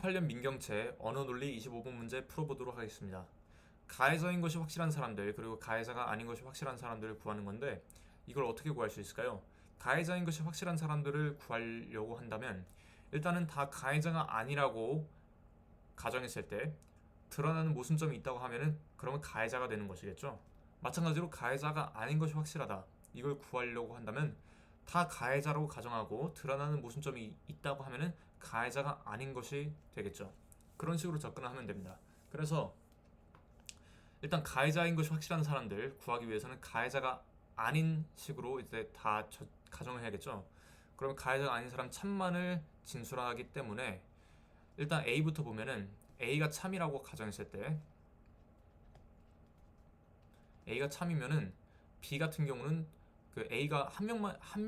8년 민경채 언어 논리 25분 문제 풀어보도록 하겠습니다. 가해자인 것이 확실한 사람들 그리고 가해자가 아닌 것이 확실한 사람들을 구하는 건데 이걸 어떻게 구할 수 있을까요? 가해자인 것이 확실한 사람들을 구하려고 한다면 일단은 다 가해자가 아니라고 가정했을 때 드러나는 모순점이 있다고 하면은 그러면 가해자가 되는 것이겠죠. 마찬가지로 가해자가 아닌 것이 확실하다. 이걸 구하려고 한다면 다 가해자라고 가정하고 드러나는 모순점이 있다고 하면은 가해자가 아닌 것이 되겠죠. 그런 식으로 접근을 하면 됩니다. 그래서 일단 가해자인 것이 확실한 사람들 구하기 위해서는 가해자가 아닌 식으로 이제 다 가정을 해야겠죠. 그러면 가해자가 아닌 사람 참만을 진술하기 때문에 일단 A부터 보면은 A가 참이라고 가정했을 때 A가 참이면은 B 같은 경우는 그 A가 한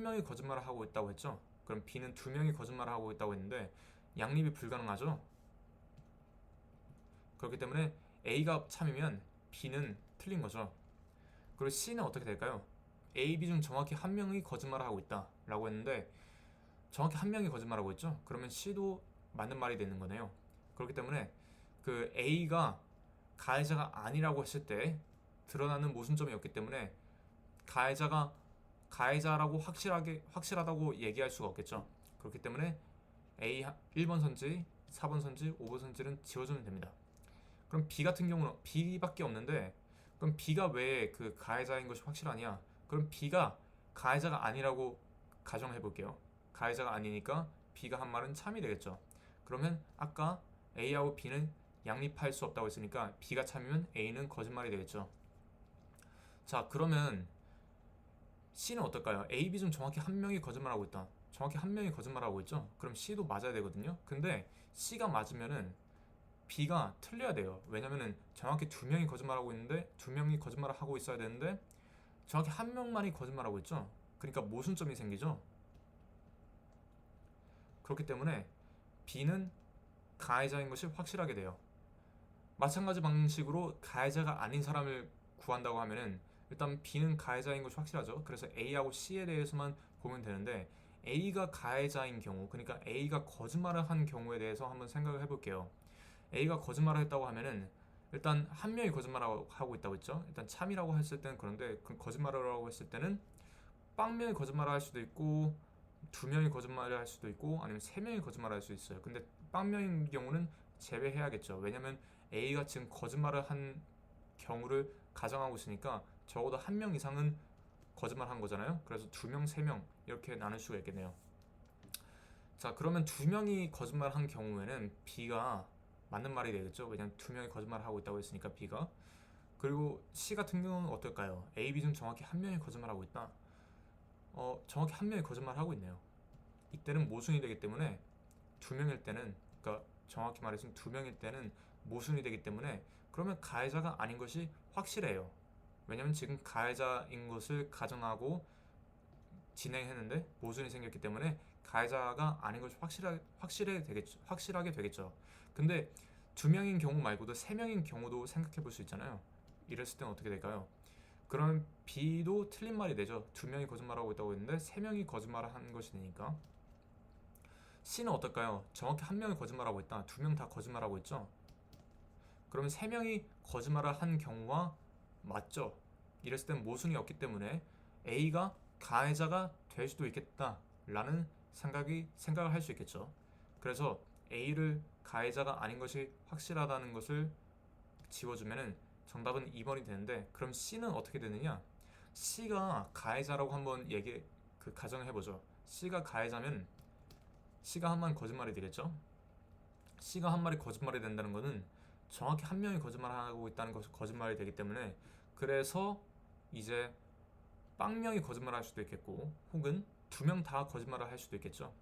명이 거짓말을 하고 있다고 했죠. 그럼 B는 두 명이 거짓말을 하고 있다고 했는데 양립이 불가능하죠. 그렇기 때문에 A가 참이면 B는 틀린 거죠. 그리고 C는 어떻게 될까요? A, B 중 정확히 한 명이 거짓말을 하고 있다라고 했는데 정확히 한 명이 거짓말하고 있죠. 그러면 C도 맞는 말이 되는 거네요. 그렇기 때문에 그 A가 가해자가 아니라고 했을 때 드러나는 모순점이 없기 때문에 가해자가 가해자라고 확실하다고 얘기할 수가 없겠죠. 그렇기 때문에 A 1번 선지, 4번 선지, 5번 선지는 지워주면 됩니다. 그럼 B 같은 경우는 B밖에 없는데 그럼 B가 왜 그 가해자인 것이 확실하냐? 그럼 B가 가해자가 아니라고 가정해 볼게요. 가해자가 아니니까 B가 한 말은 참이 되겠죠. 그러면 아까 A하고 B는 양립할 수 없다고 했으니까 B가 참이면 A는 거짓말이 되겠죠. 자, 그러면 C는 어떨까요? A, B 중 정확히 한 명이 거짓말하고 있다. 정확히 한 명이 거짓말하고 있죠? 그럼 C도 맞아야 되거든요. 근데 C가 맞으면은 B가 틀려야 돼요. 왜냐면은 정확히 두 명이 거짓말하고 있는데 두 명이 거짓말을 하고 있어야 되는데 정확히 한 명만이 거짓말하고 있죠. 그러니까 모순점이 생기죠. 그렇기 때문에 B는 가해자인 것이 확실하게 돼요. 마찬가지 방식으로 가해자가 아닌 사람을 구한다고 하면은 일단 B는 가해자인 것이 확실하죠. 그래서 A하고 C에 대해서만 보면 되는데 A가 가해자인 경우, 그러니까 A가 거짓말을 한 경우에 대해서 한번 생각을 해볼게요. A가 거짓말을 했다고 하면은 일단 한 명이 거짓말을 하고 있다고 했죠. 일단 참이라고 했을 때는 그런데 그 거짓말을 하고 했을 때는 빵명이 거짓말을 할 수도 있고 두 명이 거짓말을 할 수도 있고 아니면 세 명이 거짓말을 할 수 있어요. 근데 빵명인 경우는 제외해야겠죠. 왜냐면 A가 지금 거짓말을 한 경우를 가정하고 있으니까 적어도 한 명 이상은 거짓말한 거잖아요. 그래서 두 명, 세 명 이렇게 나눌 수가 있겠네요. 자, 그러면 두 명이 거짓말한 경우에는 B가 맞는 말이 되겠죠. 왜냐면 두 명이 거짓말을 하고 있다고 했으니까 B가. 그리고 C 같은 경우는 어떨까요? A, B 중 정확히 한 명이 거짓말하고 있다. 정확히 한 명이 거짓말하고 있네요. 이때는 모순이 되기 때문에 두 명일 때는, 그러니까 정확히 말해서 두 명일 때는 모순이 되기 때문에 그러면 가해자가 아닌 것이 확실해요. 왜냐면 지금 가해자인 것을 가정하고 진행했는데 모순이 생겼기 때문에 가해자가 아닌 것이 확실하게 되겠죠. 근데 두 명인 경우 말고도 세 명인 경우도 생각해 볼 수 있잖아요. 이랬을 때는 어떻게 될까요? 그러면 B도 틀린 말이 되죠. 두 명이 거짓말하고 있다고 했는데 세 명이 거짓말을 한 것이 되니까. C는 어떨까요? 정확히 한 명이 거짓말하고 있다. 두 명 다 거짓말하고 있죠. 그러면 세 명이 거짓말을 한 경우와 맞죠. 이랬을 땐 모순이 없기 때문에 A가 가해자가 될 수도 있겠다라는 생각을 할 수 있겠죠. 그래서 A를 가해자가 아닌 것이 확실하다는 것을 지워주면은 정답은 2번이 되는데 그럼 C는 어떻게 되느냐? C가 가해자라고 한번 가정을 해보죠. C가 가해자면 C가 한 말 거짓말이 되겠죠. C가 한 말이 거짓말이 된다는 것은 정확히 한 명이 거짓말하고 있다는 것이 거짓말이 되기 때문에 그래서 이제 빵명이 거짓말할 수도 있겠고 혹은 두 명 다 거짓말을 할 수도 있겠죠.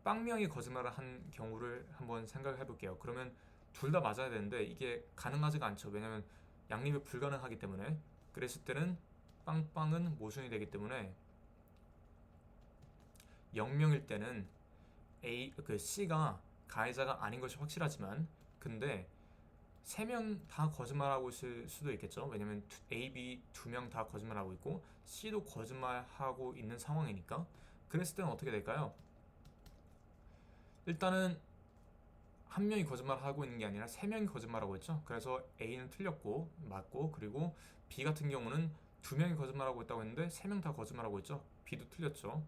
빵명이 거짓말을 한 경우를 한번 생각을 해볼게요. 그러면 둘 다 맞아야 되는데 이게 가능하지가 않죠. 왜냐면 양립이 불가능하기 때문에 그랬을 때는 빵빵은 모순이 되기 때문에 0명일 때는 C가 가해자가 아닌 것이 확실하지만 근데 세 명 다 거짓말하고 있을 수도 있겠죠. 왜냐면 A, B 두 명 다 거짓말하고 있고 C도 거짓말하고 있는 상황이니까 그랬을 때는 어떻게 될까요? 일단은 한 명이 거짓말하고 있는 게 아니라 세 명이 거짓말하고 있죠. 그래서 A는 틀렸고 맞고, 그리고 B 같은 경우는 두 명이 거짓말하고 있다고 했는데 세 명 다 거짓말하고 있죠. B도 틀렸죠.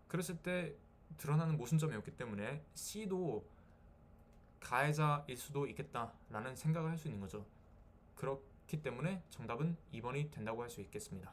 그랬을 때 드러나는 모순점이 없기 때문에 C도 가해자일 수도 있겠다라는 생각을 할 수 있는 거죠. 그렇기 때문에 정답은 2번이 된다고 할 수 있겠습니다.